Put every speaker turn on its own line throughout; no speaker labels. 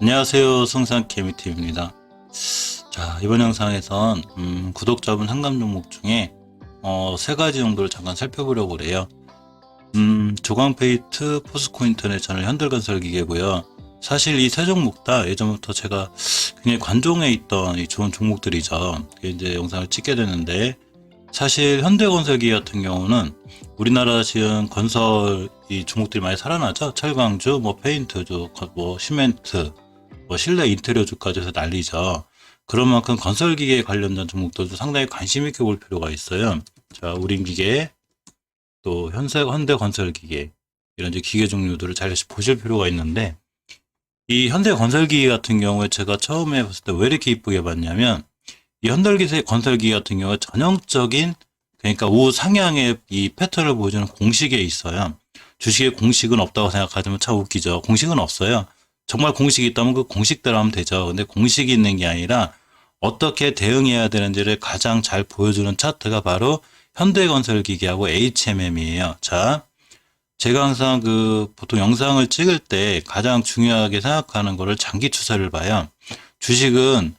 안녕하세요, 성산 케미티입니다. 자, 이번 영상에선 구독자분 상담 종목 중에 세 가지 정도를 잠깐 살펴보려고 그래요. 조광페이트, 포스코 인터내셔널, 현대건설기계고요. 사실 이 세 종목 다 예전부터 제가 굉장히 관종에 있던 이 좋은 종목들이죠. 이제 영상을 찍게 되는데, 사실 현대건설기 같은 경우는 우리나라 지금 건설 이 종목들이 많이 살아나죠. 철강주, 뭐 페인트주, 뭐 시멘트, 뭐 실내 인테리어주까지 해서 난리죠. 그런 만큼 건설기계 관련된 종목들도 상당히 관심 있게 볼 필요가 있어요. 자, 우린기계, 또 현대건설기계, 이런 이제 기계 종류들을 잘 보실 필요가 있는데, 이 현대건설기계 같은 경우에 제가 처음에 봤을 때 왜 이렇게 이쁘게 봤냐면, 이 현대건설기계 같은 경우에 전형적인, 그러니까 우상향의 이 패턴을 보여주는 공식에 있어요. 주식에 공식은 없다고 생각하지만 참 웃기죠. 공식은 없어요. 정말 공식이 있다면 그 공식대로 하면 되죠. 근데 공식이 있는 게 아니라 어떻게 대응해야 되는지를 가장 잘 보여주는 차트가 바로 현대건설기계하고 HMM이에요. 자, 제가 항상 보통 영상을 찍을 때 가장 중요하게 생각하는 거를 장기 추세를 봐요. 주식은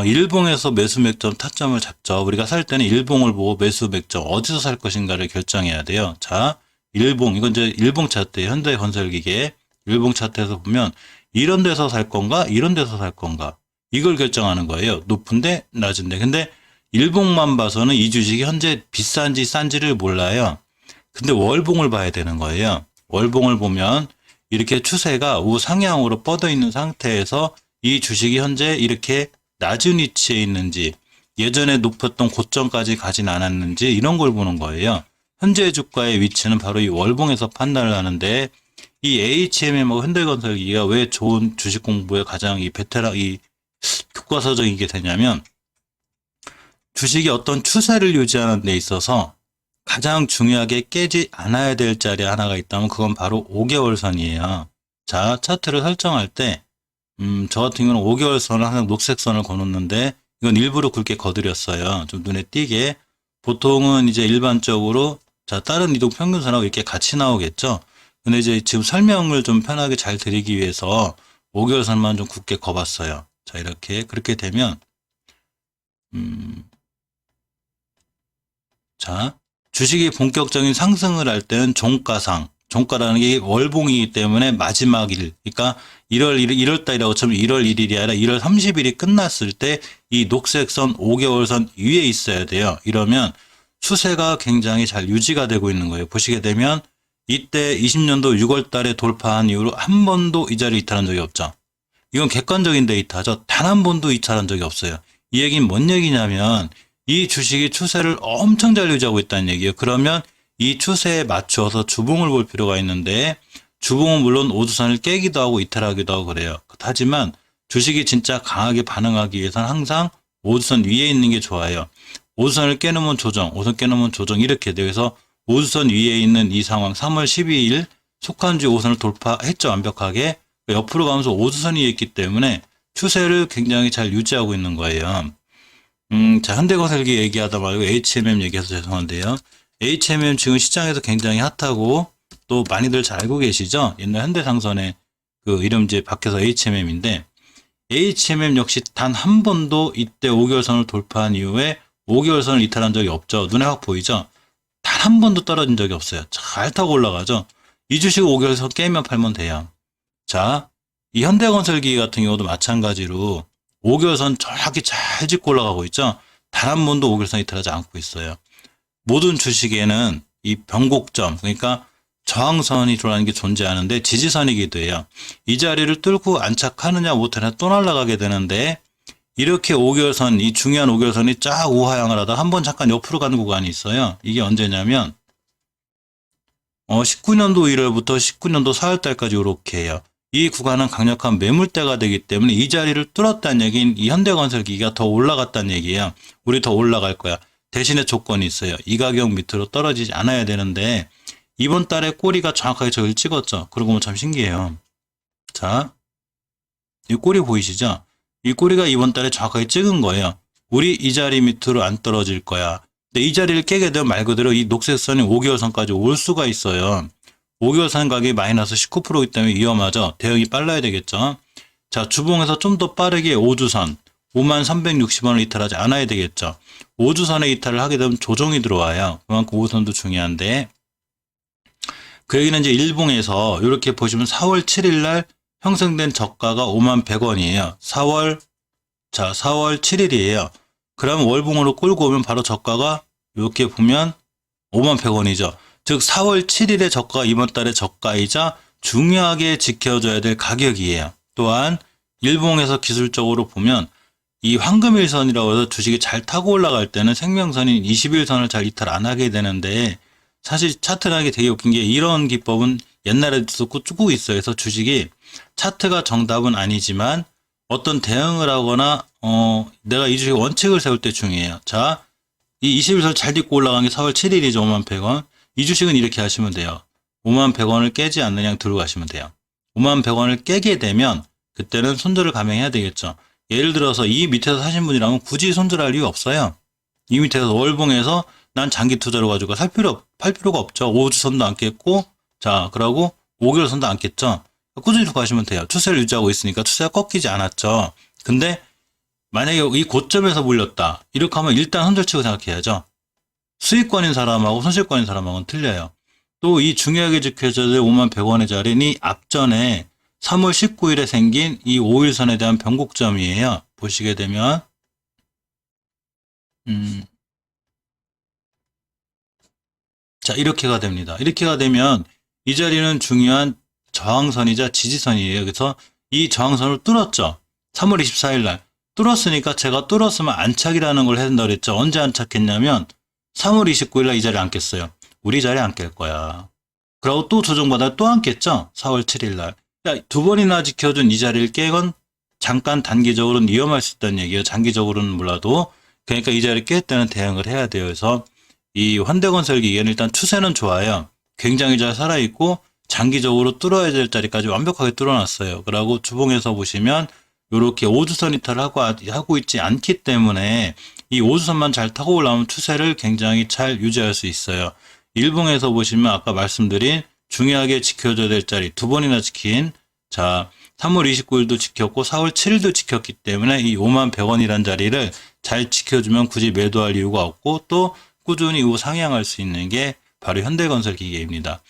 일봉에서 매수 맥점 타점을 잡죠. 우리가 살 때는 일봉을 보고 매수 맥점 어디서 살 것인가를 결정해야 돼요. 자, 일봉, 이건 이제 일봉 차트예요. 현대건설기계 일봉 차트에서 보면 이런 데서 살 건가, 이런 데서 살 건가, 이걸 결정하는 거예요. 높은데 낮은데. 근데 일봉만 봐서는 이 주식이 현재 비싼지 싼지를 몰라요. 근데 월봉을 봐야 되는 거예요. 월봉을 보면 이렇게 추세가 우상향으로 뻗어 있는 상태에서 이 주식이 현재 이렇게 낮은 위치에 있는지, 예전에 높았던 고점까지 가진 않았는지, 이런 걸 보는 거예요. 현재 주가의 위치는 바로 이 월봉에서 판단을 하는데, 이 HMM하고 현대건설기가 왜 좋은 주식 공부에 가장 이 교과서적이게 되냐면, 주식이 어떤 추세를 유지하는 데 있어서 가장 중요하게 깨지 않아야 될 자리 하나가 있다면 그건 바로 5개월 선이에요. 자, 차트를 설정할 때 저 같은 경우는 5개월 선을 항상 녹색 선을 거놓는데, 이건 일부러 굵게 거드렸어요. 좀 눈에 띄게. 보통은 이제 일반적으로, 자, 다른 이동 평균선하고 이렇게 같이 나오겠죠. 근데 이제 지금 설명을 좀 편하게 잘 드리기 위해서 5개월 선만 좀 굵게 거봤어요. 자, 그렇게 되면, 자, 주식이 본격적인 상승을 할 때는 종가라는 게 월봉이기 때문에 마지막 일, 그러니까 1월 달이라고 치면 1월 1일이 아니라 1월 30일이 끝났을 때 이 녹색선 5개월선 위에 있어야 돼요. 이러면 추세가 굉장히 잘 유지가 되고 있는 거예요. 보시게 되면 이때 20년도 6월 달에 돌파한 이후로 한 번도 이 자리에 이탈한 적이 없죠. 이건 객관적인 데이터죠. 단 한 번도 이탈한 적이 없어요. 이 얘기는 뭔 얘기냐면 이 주식이 추세를 엄청 잘 유지하고 있다는 얘기예요. 그러면 이 추세에 맞추어서 주봉을 볼 필요가 있는데, 주봉은 물론 오주선을 깨기도 하고 이탈하기도 하고 그래요. 하지만 주식이 진짜 강하게 반응하기 위해서는 항상 오주선 위에 있는 게 좋아요. 오주선을 깨놓으면 조정, 오선 깨놓으면 조정, 이렇게 돼요. 그래서 오주선 위에 있는 이 상황, 3월 12일 속한주 오선을 돌파했죠. 완벽하게. 옆으로 가면서 오주선이 있기 때문에 추세를 굉장히 잘 유지하고 있는 거예요. 자, 현대건설기 얘기하다 말고 HMM 얘기해서 죄송한데요. HMM 지금 시장에서 굉장히 핫하고 또 많이들 잘 알고 계시죠? 옛날 현대상선의 이름 이제 바뀌어서 HMM인데, HMM 역시 단 한 번도 이때 5개월선을 돌파한 이후에 5개월선을 이탈한 적이 없죠. 눈에 확 보이죠? 단 한 번도 떨어진 적이 없어요. 잘 타고 올라가죠? 이 주식 5개월선 깨면 팔면 돼요. 자, 이 현대건설기 같은 경우도 마찬가지로 5개월선 정확히 잘 짚고 올라가고 있죠? 단 한 번도 5개월선 이탈하지 않고 있어요. 모든 주식에는 이 변곡점, 그러니까 저항선이 들어가는 게 존재하는데 지지선이기도 해요. 이 자리를 뚫고 안착하느냐 못하느냐 또 날아가게 되는데, 이렇게 5개월선, 이 중요한 5개월선이 쫙 우하향을 하다가 한번 잠깐 옆으로 가는 구간이 있어요. 이게 언제냐면 19년도 1월부터 19년도 4월달까지 이렇게 해요. 이 구간은 강력한 매물대가 되기 때문에 이 자리를 뚫었다는 얘기는 이 현대건설기가 더 올라갔다는 얘기예요. 우리 더 올라갈 거야. 대신에 조건이 있어요. 이 가격 밑으로 떨어지지 않아야 되는데, 이번 달에 꼬리가 정확하게 저기를 찍었죠. 그러고 보면 참 신기해요. 자, 이 꼬리 보이시죠? 이 꼬리가 이번 달에 정확하게 찍은 거예요. 우리 이 자리 밑으로 안 떨어질 거야. 근데 이 자리를 깨게 되면 말 그대로 이 녹색 선이 5개월 선까지 올 수가 있어요. 5개월 선 가격이 마이너스 19%이기 때문에 위험하죠. 대응이 빨라야 되겠죠. 자, 주봉에서 좀 더 빠르게 5주선 5360원을 이탈하지 않아야 되겠죠. 5주선에 이탈을 하게 되면 조정이 들어와요. 그만큼 5선도 중요한데, 그 얘기는 이제 일봉에서 이렇게 보시면 4월 7일 날 형성된 저가가 51,100원이에요. 4월 7일이에요. 그러면 월봉으로 끌고 오면 바로 저가가 이렇게 보면 51,100원이죠. 즉 4월 7일의 저가가 이번 달의 저가이자 중요하게 지켜줘야 될 가격이에요. 또한 일봉에서 기술적으로 보면 이 황금일선이라고 해서 주식이 잘 타고 올라갈 때는 생명선인 21선을 잘 이탈 안 하게 되는데, 사실 차트라는 게 되게 웃긴 게 이런 기법은 옛날에도 쭉 있어요. 그래서 주식이 차트가 정답은 아니지만 어떤 대응을 하거나 내가 이 주식 원칙을 세울 때 중요해요. 자, 이 21선 잘 딛고 올라간 게 4월 7일이죠. 51,100원. 이 주식은 이렇게 하시면 돼요. 51,100원을 깨지 않는 양 들고 가시면 돼요. 51,100원을 깨게 되면 그때는 손절을 감행해야 되겠죠. 예를 들어서 이 밑에서 사신 분이라면 굳이 손절할 이유 없어요. 이 밑에서 월봉에서 난 장기 투자로 가지고 팔 필요가 없죠. 5주선도 안 깼고, 자, 그러고 5개월 선도 안 깼죠. 꾸준히 들고 가시면 돼요. 추세를 유지하고 있으니까 추세가 꺾이지 않았죠. 근데 만약에 이 고점에서 물렸다, 이렇게 하면 일단 손절치고 생각해야죠. 수익권인 사람하고 손실권인 사람하고는 틀려요. 또 이 중요하게 지켜져야 될 51,100원의 자리는 이 앞전에 3월 19일에 생긴 이 5일선에 대한 변곡점이에요. 보시게 되면 자, 이렇게가 됩니다. 이렇게가 되면 이 자리는 중요한 저항선이자 지지선이에요. 그래서 이 저항선을 뚫었죠. 3월 24일 날 뚫었으니까 제가 뚫었으면 안착이라는 걸 해야 된다고 그랬죠. 언제 안착했냐면 3월 29일 날 이 자리에 앉겠어요. 우리 자리에 앉을 거야. 그리고 또 조정받아 또 앉겠죠. 4월 7일 날. 그러니까 두 번이나 지켜준 이 자리를 깨건 잠깐 단기적으로는 위험할 수 있다는 얘기예요. 장기적으로는 몰라도. 그러니까 이 자리를 깰 때는 대응을 해야 돼요. 그래서 이 현대건설 기계는 일단 추세는 좋아요. 굉장히 잘 살아있고 장기적으로 뚫어야 될 자리까지 완벽하게 뚫어놨어요. 그리고 주봉에서 보시면 이렇게 5주선 이탈을 하고 있지 않기 때문에 이 5주선만 잘 타고 올라오면 추세를 굉장히 잘 유지할 수 있어요. 일봉에서 보시면 아까 말씀드린 중요하게 지켜줘야 될 자리 두 번이나 지킨, 자, 3월 29일도 지켰고 4월 7일도 지켰기 때문에 이 51,100원이라는 자리를 잘 지켜주면 굳이 매도할 이유가 없고 또 꾸준히 우상향할 수 있는 게 바로 현대건설 기계입니다.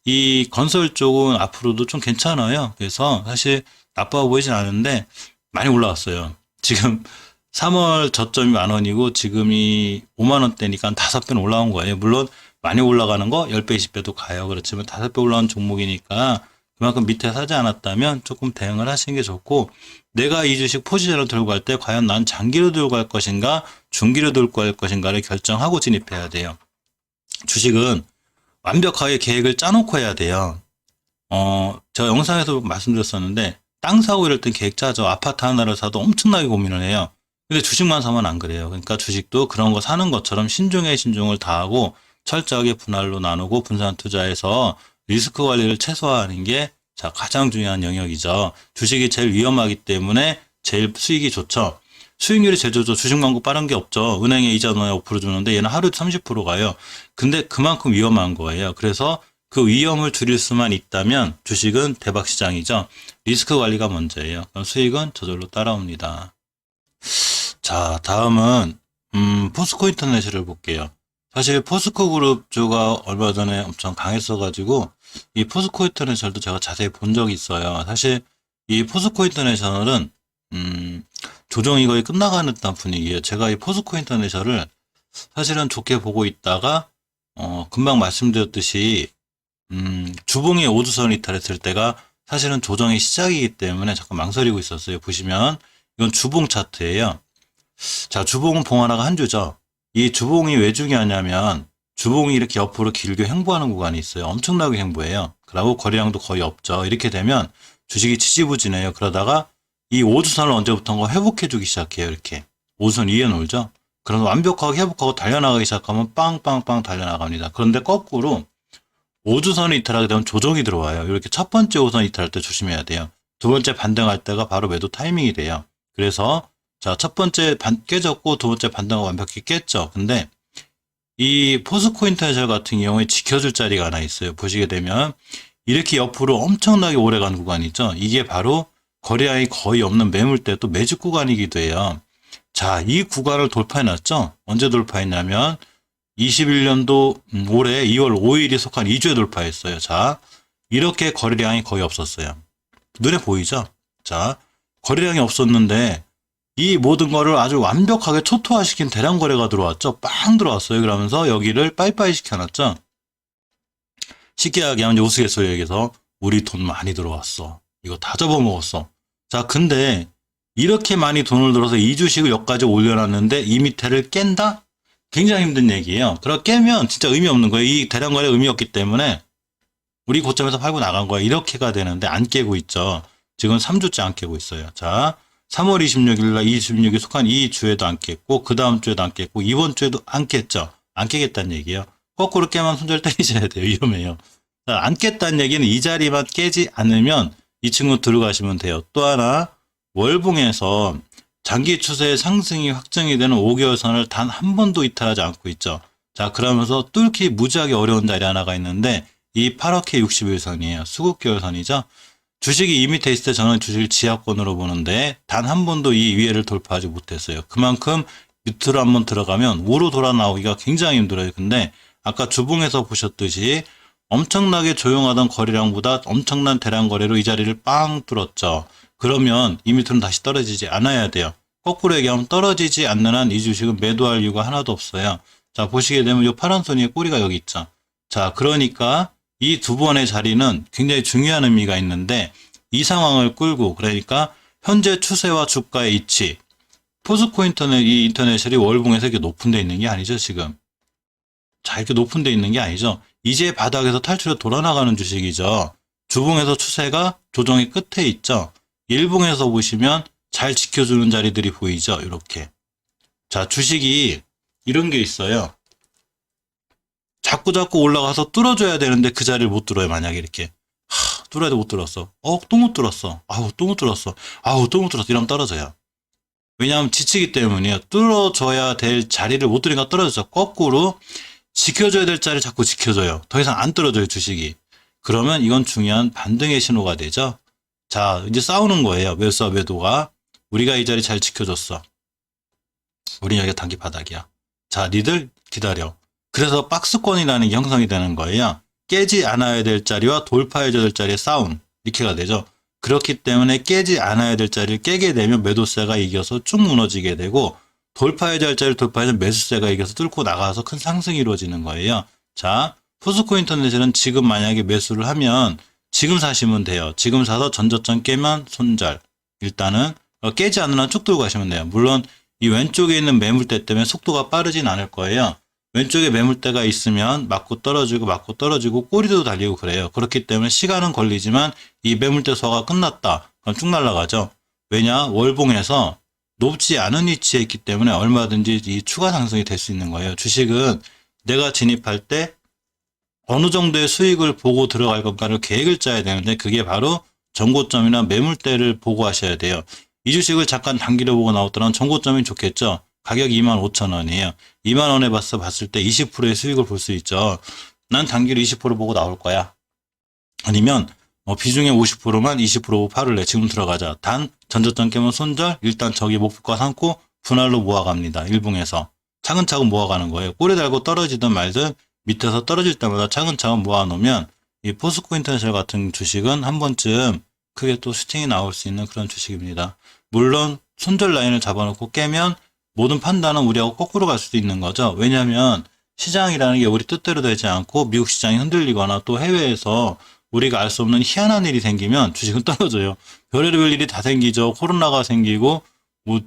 이 건설 쪽은 앞으로도 좀 괜찮아요. 그래서 사실 나빠 보이진 않은데 많이 올라왔어요. 지금 3월 저점이 10,000원이고 지금이 50,000원대니까 5배는 올라온 거예요. 물론 많이 올라가는 거 10배, 20배도 가요. 그렇지만 5배 올라온 종목이니까 그만큼 밑에 사지 않았다면 조금 대응을 하시는 게 좋고, 내가 이 주식 포지션을 들고 갈 때 과연 난 장기로 들고 갈 것인가 중기로 들고 갈 것인가를 결정하고 진입해야 돼요. 주식은 완벽하게 계획을 짜놓고 해야 돼요. 제가 영상에서 말씀드렸었는데 땅 사고 이럴 땐 계획 짜죠. 아파트 하나를 사도 엄청나게 고민을 해요. 근데 주식만 사면 안 그래요. 그러니까 주식도 그런 거 사는 것처럼 신중에 신중을 다하고 철저하게 분할로 나누고 분산 투자해서 리스크 관리를 최소화하는 게 가장 중요한 영역이죠. 주식이 제일 위험하기 때문에 제일 수익이 좋죠. 수익률이 제일 좋죠. 주식 말고 빠른 게 없죠. 은행에 이자 넣어야 5% 주는데 얘는 하루에 30% 가요. 근데 그만큼 위험한 거예요. 그래서 그 위험을 줄일 수만 있다면 주식은 대박 시장이죠. 리스크 관리가 먼저예요. 그럼 수익은 저절로 따라옵니다. 자, 다음은 포스코 인터내셔널을 볼게요. 사실 포스코 그룹주가 얼마 전에 엄청 강했어가지고 이 포스코 인터내셔널도 제가 자세히 본 적이 있어요. 사실 이 포스코 인터내셔널은 조정이 거의 끝나가는 듯한 분위기예요. 제가 이 포스코 인터내셔널을 사실은 좋게 보고 있다가 금방 말씀드렸듯이 주봉이 5주선 이탈했을 때가 사실은 조정의 시작이기 때문에 잠깐 망설이고 있었어요. 보시면 이건 주봉 차트예요. 자, 주봉은 봉 하나가 한 주죠. 이 주봉이 왜 중요하냐면 주봉이 이렇게 옆으로 길게 횡보하는 구간이 있어요. 엄청나게 횡보해요. 그리고 거래량도 거의 없죠. 이렇게 되면 주식이 지지부진해요. 그러다가 이 5주선을 언제부턴가 회복해주기 시작해요. 이렇게 5주선 위에 놀죠. 그래서 완벽하게 회복하고 달려나가기 시작하면 빵빵빵 달려나갑니다. 그런데 거꾸로 5주선을 이탈하게 되면 조정이 들어와요. 이렇게 첫 번째 5선 이탈할 때 조심해야 돼요. 두 번째 반등할 때가 바로 매도 타이밍이 돼요. 그래서 자, 첫 번째 깨졌고 두 번째 반등하고 완벽히 깼죠. 근데 이 포스코 인터내셔널 같은 경우에 지켜줄 자리가 하나 있어요. 보시게 되면 이렇게 옆으로 엄청나게 오래간 구간이죠. 이게 바로 거래량이 거의 없는 매물대 또 매집 구간이기도 해요. 자, 이 구간을 돌파해놨죠. 언제 돌파했냐면 21년도 올해 2월 5일이 속한 2주에 돌파했어요. 자, 이렇게 거래량이 거의 없었어요. 눈에 보이죠? 자, 거래량이 없었는데 이 모든 거를 아주 완벽하게 초토화시킨 대량 거래가 들어왔죠. 빵 들어왔어요. 그러면서 여기를 빠이빠이 시켜놨죠. 쉽게 이야기하면 우스갯소리 얘기해서 우리 돈 많이 들어왔어. 이거 다 접어먹었어. 자, 근데 이렇게 많이 돈을 들어서 이 주식을 여기까지 올려놨는데 이 밑에를 깬다? 굉장히 힘든 얘기예요. 그렇게 깨면 진짜 의미 없는 거예요. 이 대량 거래 의미 없기 때문에 우리 고점에서 팔고 나간 거야. 이렇게가 되는데 안 깨고 있죠. 지금 3주째 안 깨고 있어요. 자, 3월 26일 날 26일 속한 이 주에도 안 깼고 그 다음 주에도 안 깼고 이번 주에도 안 깼죠. 안 깨겠다는 얘기예요. 거꾸로 깨면 손절 때리셔야 돼요. 위험해요. 자, 안 깼다는 얘기는 이 자리만 깨지 않으면 이 친구 들어가시면 돼요. 또 하나 월봉에서 장기 추세의 상승이 확정이 되는 5개월 선을 단 한 번도 이탈하지 않고 있죠. 자, 그러면서 뚫기 무지하게 어려운 자리 하나가 있는데 이 8억회 60일선이에요. 수급개월선이죠. 주식이 이 밑에 있을 때 저는 주식을 지하권으로 보는데 단 한 번도 이 위에를 돌파하지 못했어요. 그만큼 밑으로 한번 들어가면 우로 돌아 나오기가 굉장히 힘들어요. 근데 아까 주봉에서 보셨듯이 엄청나게 조용하던 거래량보다 엄청난 대량 거래로 이 자리를 빵 뚫었죠. 그러면 이 밑으로는 다시 떨어지지 않아야 돼요. 거꾸로 얘기하면 떨어지지 않는 한 이 주식은 매도할 이유가 하나도 없어요. 자, 보시게 되면 이 파란 손이의 꼬리가 여기 있죠. 자, 그러니까 이 두 번의 자리는 굉장히 중요한 의미가 있는데 이 상황을 끌고 그러니까 현재 추세와 주가의 이치 포스코 이 인터내셔널이 월봉에서 이렇게 높은 데 있는 게 아니죠, 지금. 자, 이렇게 높은 데 있는 게 아니죠. 이제 바닥에서 탈출해 돌아나가는 주식이죠. 주봉에서 추세가 조정의 끝에 있죠. 일봉에서 보시면 잘 지켜주는 자리들이 보이죠, 이렇게. 자, 주식이 이런 게 있어요. 자꾸 올라가서 뚫어줘야 되는데 그 자리를 못 뚫어요. 만약에 이렇게 뚫어야 돼 못 뚫었어. 또 못 뚫었어. 또 못 뚫었어. 또 못 뚫었어. 이러면 떨어져요. 왜냐하면 지치기 때문이에요. 뚫어줘야 될 자리를 못 뚫으니까 떨어져서 거꾸로 지켜줘야 될 자리를 자꾸 지켜줘요. 더 이상 안 떨어져요, 주식이. 그러면 이건 중요한 반등의 신호가 되죠. 자, 이제 싸우는 거예요. 매수와 매도가. 우리가 이 자리 잘 지켜줬어. 우리 여기가 단기 바닥이야. 자, 니들 기다려. 그래서 박스권이라는 게 형성이 되는 거예요. 깨지 않아야 될 자리와 돌파해줘야 될 자리의 싸움. 이렇게가 되죠. 그렇기 때문에 깨지 않아야 될 자리를 깨게 되면 매도세가 이겨서 쭉 무너지게 되고 돌파해야 될 자리를 돌파해서 매수세가 이겨서 뚫고 나가서 큰 상승이 이루어지는 거예요. 자, 포스코 인터내셔널은 지금 만약에 매수를 하면 지금 사시면 돼요. 지금 사서 전저점 깨면 손절. 일단은 깨지 않는 한 쭉 들고 가시면 돼요. 물론 이 왼쪽에 있는 매물대 때문에 속도가 빠르진 않을 거예요. 왼쪽에 매물대가 있으면 맞고 떨어지고 꼬리도 달리고 그래요. 그렇기 때문에 시간은 걸리지만 이 매물대 소화가 끝났다. 그럼 쭉 날아가죠. 왜냐? 월봉에서 높지 않은 위치에 있기 때문에 얼마든지 이 추가 상승이 될 수 있는 거예요. 주식은 내가 진입할 때 어느 정도의 수익을 보고 들어갈 건가를 계획을 짜야 되는데 그게 바로 전고점이나 매물대를 보고 하셔야 돼요. 이 주식을 잠깐 단기로 보고 나오더라면 전고점이 좋겠죠. 가격이 25,000원이에요. 2만원에 봤을 때 20%의 수익을 볼 수 있죠. 난 단기로 20% 보고 나올 거야. 아니면 비중의 50%만 20% 팔을래. 지금 들어가자. 단 전저점 깨면 손절. 일단 저기 목표가 삼고 분할로 모아갑니다. 일봉에서. 차근차근 모아가는 거예요. 꼬리 달고 떨어지든 말든 밑에서 떨어질 때마다 차근차근 모아놓으면 이 포스코 인터내셔널 같은 주식은 한 번쯤 크게 또 슈팅이 나올 수 있는 그런 주식입니다. 물론 손절 라인을 잡아놓고 깨면 모든 판단은 우리하고 거꾸로 갈 수도 있는 거죠. 왜냐하면 시장이라는 게 우리 뜻대로 되지 않고 미국 시장이 흔들리거나 또 해외에서 우리가 알 수 없는 희한한 일이 생기면 주식은 떨어져요. 별의별 일이 다 생기죠. 코로나가 생기고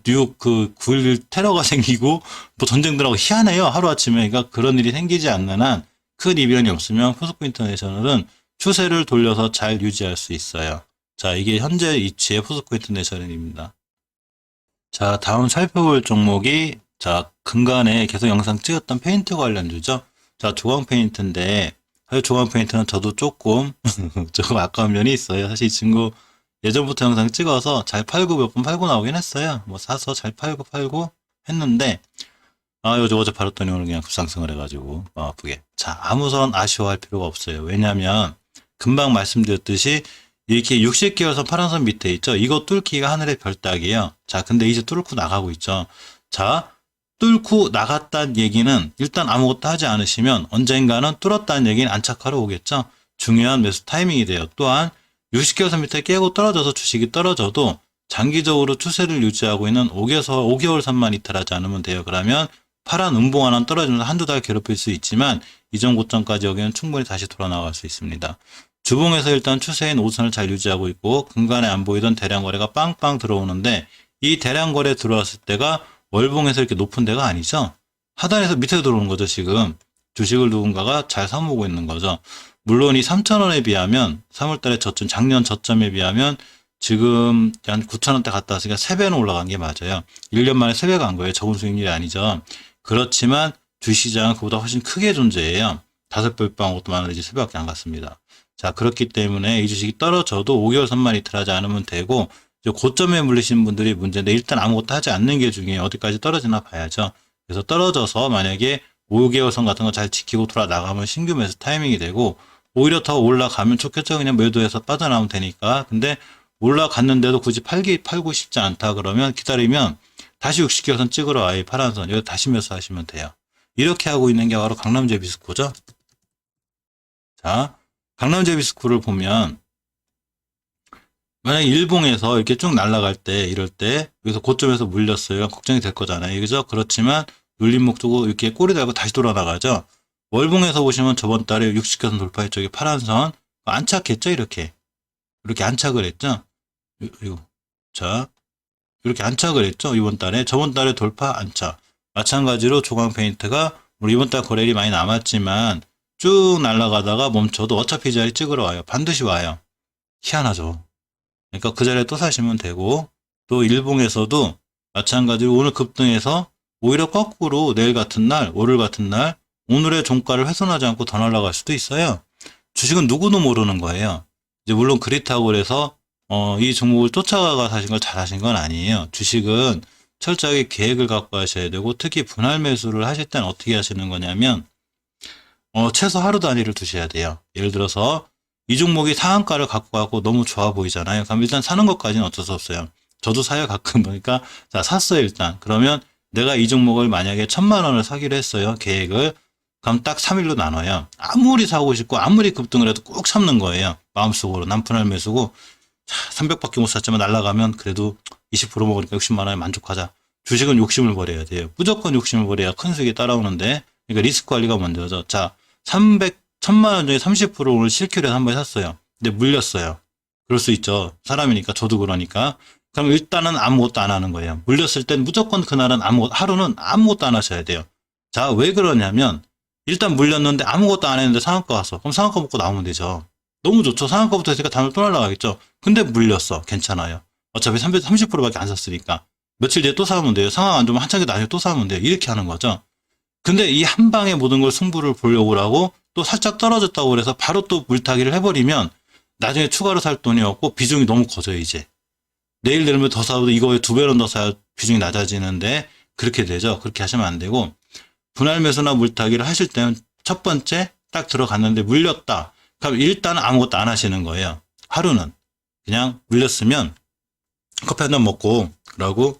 뉴욕 9.11 테러가 생기고 전쟁들하고 희한해요. 하루아침에. 그러니까 그런 일이 생기지 않는 한 큰 이변이 없으면 포스코 인터내셔널은 추세를 돌려서 잘 유지할 수 있어요. 자, 이게 현재 위치의 포스코 인터내셔널입니다. 자, 다음 살펴볼 종목이 근간에 계속 영상 찍었던 페인트 관련주죠. 자, 조광 페인트인데 사실 조광 페인트는 저도 조금 아까운 면이 있어요. 사실 이 친구 예전부터 영상 찍어서 잘 팔고 몇 번 팔고 나오긴 했어요. 사서 잘 팔고 했는데 어제 팔았더니 오늘 그냥 급상승을 해가지고, 아프게. 자, 아무런 아쉬워할 필요가 없어요. 왜냐면, 금방 말씀드렸듯이, 이렇게 60개월선 파란선 밑에 있죠? 이거 뚫기가 하늘의 별 따기예요. 자, 근데 이제 뚫고 나가고 있죠. 자, 뚫고 나갔다는 얘기는 일단 아무것도 하지 않으시면 언젠가는 뚫었다는 얘기는 안착하러 오겠죠. 중요한 매수 타이밍이 돼요. 또한 60개월선 밑에 깨고 떨어져서 주식이 떨어져도 장기적으로 추세를 유지하고 있는 5개월선만 이탈하지 않으면 돼요. 그러면 파란 음봉 하나 떨어지면서 한두 달 괴롭힐 수 있지만 이전 고점까지 여기는 충분히 다시 돌아 나갈 수 있습니다. 주봉에서 일단 추세인 5선을 잘 유지하고 있고 근간에 안 보이던 대량 거래가 빵빵 들어오는데 이 대량 거래 들어왔을 때가 월봉에서 이렇게 높은 데가 아니죠. 하단에서 밑에 들어오는 거죠. 지금 주식을 누군가가 잘 사모으고 있는 거죠. 물론 이 3,000원에 비하면 3월달에 저점 작년 저점에 비하면 지금 한 9,000원대 갔다 왔으니까 3배는 올라간 게 맞아요. 1년 만에 3배가 간 거예요. 적은 수익률이 아니죠. 그렇지만 주시장은 그보다 훨씬 크게 존재해요. 5배 빵 것도 많은데 이제 3배밖에 안 갔습니다. 자, 그렇기 때문에 이 주식이 떨어져도 5개월 선만 이탈하지 않으면 되고 고점에 물리신 분들이 문제인데 일단 아무것도 하지 않는 게 중요해요. 어디까지 떨어지나 봐야죠. 그래서 떨어져서 만약에 5개월 선 같은 거 잘 지키고 돌아 나가면 신규 매수 타이밍이 되고 오히려 더 올라가면 좋겠죠. 그냥 매도해서 빠져나오면 되니까. 근데 올라갔는데도 굳이 팔고 싶지 않다 그러면 기다리면 다시 60개월 선 찍으러 와요. 파란 선. 여기 다시 매수하시면 돼요. 이렇게 하고 있는 게 바로 강남제비스코죠. 자, 강남제비스코를 보면 만약에 일봉에서 이렇게 쭉 날아갈 때 이럴 때 여기서 고점에서 물렸어요. 걱정이 될 거잖아요. 그죠? 그렇지만 눌림목 두고 이렇게 꼬리 달고 다시 돌아나가죠. 월봉에서 보시면 저번 달에 60개선 돌파했죠. 여기 파란 선 안착했죠. 이렇게 안착을 했죠. 그리고 자 이렇게 안착을 했죠. 이번 달에 저번 달에 돌파 안착. 마찬가지로 조광 페인트가 우리 이번 달 거래일이 많이 남았지만 쭉 날아가다가 멈춰도 어차피 이 자리 찍으러 와요. 반드시 와요. 희한하죠. 그러니까 그 자리에 또 사시면 되고 또 일봉에서도 마찬가지로 오늘 급등해서 오히려 거꾸로 내일 같은 날, 월요일 같은 날 오늘의 종가를 훼손하지 않고 더 날아갈 수도 있어요. 주식은 누구도 모르는 거예요. 이제 물론 그렇다고 그래서 이 종목을 쫓아가 사신 걸 잘하신 건 아니에요. 주식은 철저하게 계획을 갖고 하셔야 되고 특히 분할 매수를 하실 때는 어떻게 하시는 거냐면 최소 하루 단위를 두셔야 돼요. 예를 들어서 이 종목이 상한가를 갖고 가고 너무 좋아 보이잖아요. 그럼 일단 사는 것까지는 어쩔 수 없어요. 저도 사요 가끔 보니까. 자, 샀어요 일단. 그러면 내가 이 종목을 만약에 1,000만 원을 사기로 했어요. 계획을. 그럼 딱 3일로 나눠요. 아무리 사고 싶고 아무리 급등을 해도 꼭 참는 거예요. 마음속으로. 남분할 매수고 300밖에 못 샀지만 날아가면 그래도 20% 먹으니까 60만 원에 만족하자. 주식은 욕심을 버려야 돼요. 무조건 욕심을 버려야 큰 수익이 따라오는데 그러니까 리스크 관리가 먼저죠. 자, 1,000만 원 중에 30% 오늘 실킬해서 한 번 샀어요. 근데 물렸어요. 그럴 수 있죠. 사람이니까 저도 그러니까. 그럼 일단은 아무것도 안 하는 거예요. 물렸을 땐 무조건 그날은 하루는 아무것도 안 하셔야 돼요. 자, 왜 그러냐면 일단 물렸는데 아무것도 안 했는데 상한가 왔어. 그럼 상한가 먹고 나오면 되죠. 너무 좋죠. 상한가부터 했으니까 다음에 또 날아가겠죠. 근데 물렸어. 괜찮아요. 어차피 30%밖에 안 샀으니까. 며칠 뒤에 또 사면 돼요. 상황 안 좋으면 한참기 나중에 또 사면 돼요. 이렇게 하는 거죠. 근데 이 한 방에 모든 걸 승부를 보려고 하고 또 살짝 떨어졌다고 그래서 바로 또 물타기를 해버리면 나중에 추가로 살 돈이 없고 비중이 너무 커져요. 이제 내일 내일면 더 사도 이거에 2배는 더 사야 비중이 낮아지는데 그렇게 되죠. 그렇게 하시면 안 되고 분할 매수나 물타기를 하실 때는 첫 번째 딱 들어갔는데 물렸다. 그럼 일단은 아무것도 안 하시는 거예요. 하루는 그냥 물렸으면 커피 한 잔 먹고 그러고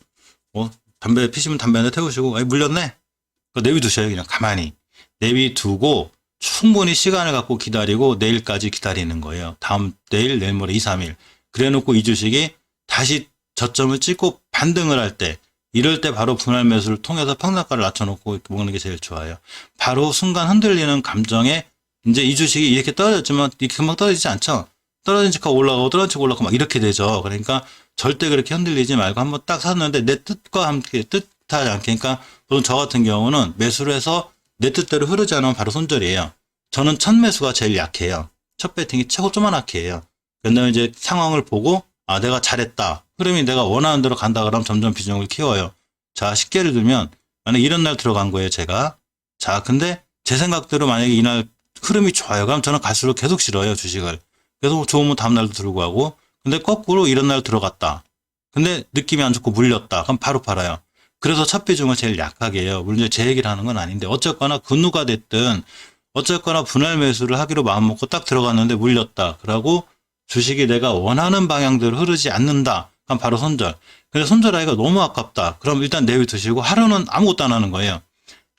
담배 피시면 담배 한 대 태우시고 물렸네. 내비두셔요. 그냥 가만히 내비두고 충분히 시간을 갖고 기다리고 내일까지 기다리는 거예요. 내일 모레 2, 3일 그래놓고 이 주식이 다시 저점을 찍고 반등을 할 때 이럴 때 바로 분할 매수를 통해서 평단가를 낮춰놓고 먹는 게 제일 좋아요. 바로 순간 흔들리는 감정에 이제 이 주식이 이렇게 떨어졌지만 이렇게 금방 떨어지지 않죠. 떨어진 척 올라가고 떨어진 척 올라가고 막 이렇게 되죠. 그러니까 절대 그렇게 흔들리지 말고 한번 딱 샀는데 내 뜻과 함께 뜻하지 않게 그러니까 보통 저 같은 경우는 매수를 해서 내 뜻대로 흐르지 않으면 바로 손절이에요. 저는 첫 매수가 제일 약해요. 첫 배팅이 최고 조그맣게 해요. 그다음에 이제 상황을 보고 내가 잘했다. 흐름이 내가 원하는 대로 간다 그러면 점점 비중을 키워요. 자, 쉽게 예를 들면 만약 이런 날 들어간 거예요, 제가. 자, 근데 제 생각대로 만약에 이날 흐름이 좋아요. 그럼 저는 갈수록 계속 실어요, 주식을. 그래서 좋으면 다음날도 들고 하고. 근데 거꾸로 이런 날 들어갔다. 근데 느낌이 안 좋고 물렸다. 그럼 바로 팔아요. 그래서 첫 비중을 제일 약하게 해요. 물론 이제 제 얘기를 하는 건 아닌데 어쨌거나 그 누가 됐든 어쨌거나 분할 매수를 하기로 마음먹고 딱 들어갔는데 물렸다. 그러고 주식이 내가 원하는 방향대로 흐르지 않는다. 그럼 바로 손절. 근데 손절하기가 너무 아깝다. 그럼 일단 내비두시고 하루는 아무것도 안 하는 거예요.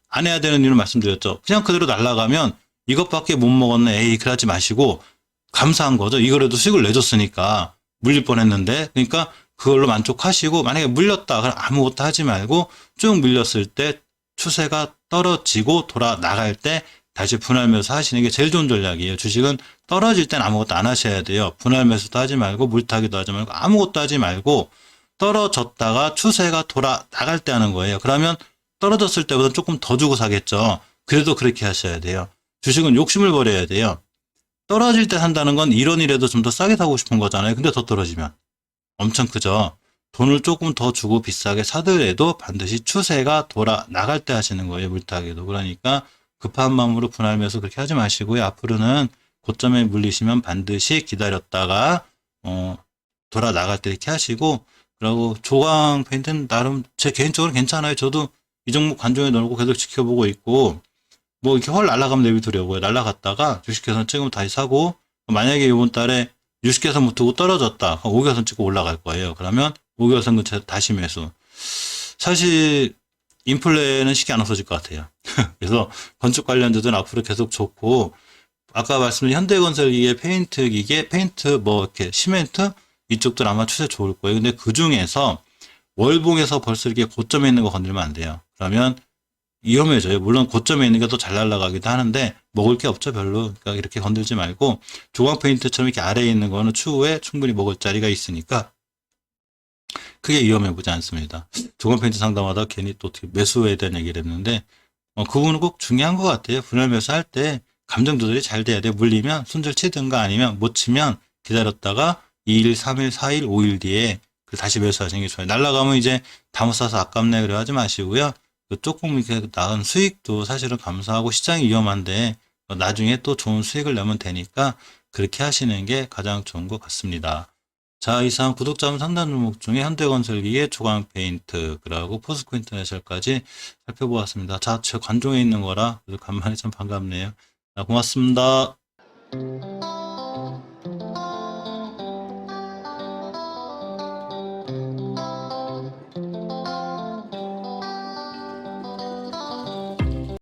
안 해야 되는 이유는 말씀드렸죠. 그냥 그대로 날아가면 이것밖에 못 먹었네. 에이, 그러지 마시고 감사한 거죠. 이거라도 수익을 내줬으니까 물릴 뻔했는데 그러니까 그걸로 만족하시고 만약에 물렸다. 그럼 아무것도 하지 말고 쭉 물렸을 때 추세가 떨어지고 돌아 나갈 때 다시 분할 매수 하시는 게 제일 좋은 전략이에요. 주식은 떨어질 땐 아무것도 안 하셔야 돼요. 분할 매수도 하지 말고 물타기도 하지 말고 아무것도 하지 말고 떨어졌다가 추세가 돌아 나갈 때 하는 거예요. 그러면 떨어졌을 때보다 조금 더 주고 사겠죠. 그래도 그렇게 하셔야 돼요. 주식은 욕심을 버려야 돼요. 떨어질 때 산다는 건 1원이라도 좀 더 싸게 사고 싶은 거잖아요. 근데 더 떨어지면 엄청 크죠. 돈을 조금 더 주고 비싸게 사더라도 반드시 추세가 돌아 나갈 때 하시는 거예요. 물타기도. 그러니까 급한 마음으로 분할 매수 그렇게 하지 마시고요. 앞으로는 고점에 물리시면 반드시 기다렸다가 돌아 나갈 때 이렇게 하시고 그리고 조강 페인트는 나름 제 개인적으로 괜찮아요. 저도 이 종목 관종에 넣고 계속 지켜보고 있고 뭐 이렇게 헐 날아가면 내비두려고요. 날아갔다가 주식회선 찍으면 다시 사고 만약에 이번 달에 주식회선 못 두고 떨어졌다. 5개선 찍고 올라갈 거예요. 그러면 5개선 근처에 다시 매수. 사실 인플레는 쉽게 안 없어질 것 같아요. 그래서 건축 관련주들은 앞으로 계속 좋고 아까 말씀드린 현대건설 기계, 페인트 기계, 페인트 뭐 이렇게 시멘트 이쪽들 아마 추세 좋을 거예요. 근데 그 중에서 월봉에서 벌써 이렇게 고점에 있는 거 건들면 안 돼요. 그러면 위험해져요. 물론 고점에 있는 게 더 잘 날아가기도 하는데 먹을 게 없죠 별로. 그러니까 이렇게 건들지 말고 조각 페인트처럼 이렇게 아래에 있는 거는 추후에 충분히 먹을 자리가 있으니까 크게 위험해 보지 않습니다. 조각 페인트 상담하다 괜히 또 어떻게 매수에 대한 얘기를 했는데 그 부분은 꼭 중요한 것 같아요. 분할 매수할 때 감정 조절이 잘 돼야 돼요. 물리면 손절 치든가 아니면 못 치면 기다렸다가 2일, 3일, 4일, 5일 뒤에 다시 매수하시는 게 좋아요. 날라가면 이제 다 못 사서 아깝네 그래 하지 마시고요. 조금 이렇게 나은 수익도 사실은 감사하고 시장이 위험한데 나중에 또 좋은 수익을 내면 되니까 그렇게 하시는 게 가장 좋은 것 같습니다. 자, 이상 구독자분 상담 종목 중에 현대건설기의 조광페인트 그리고 포스코 인터내셔널까지 살펴보았습니다. 자, 제 관종에 있는 거라 간만에 참 반갑네요. 자, 고맙습니다.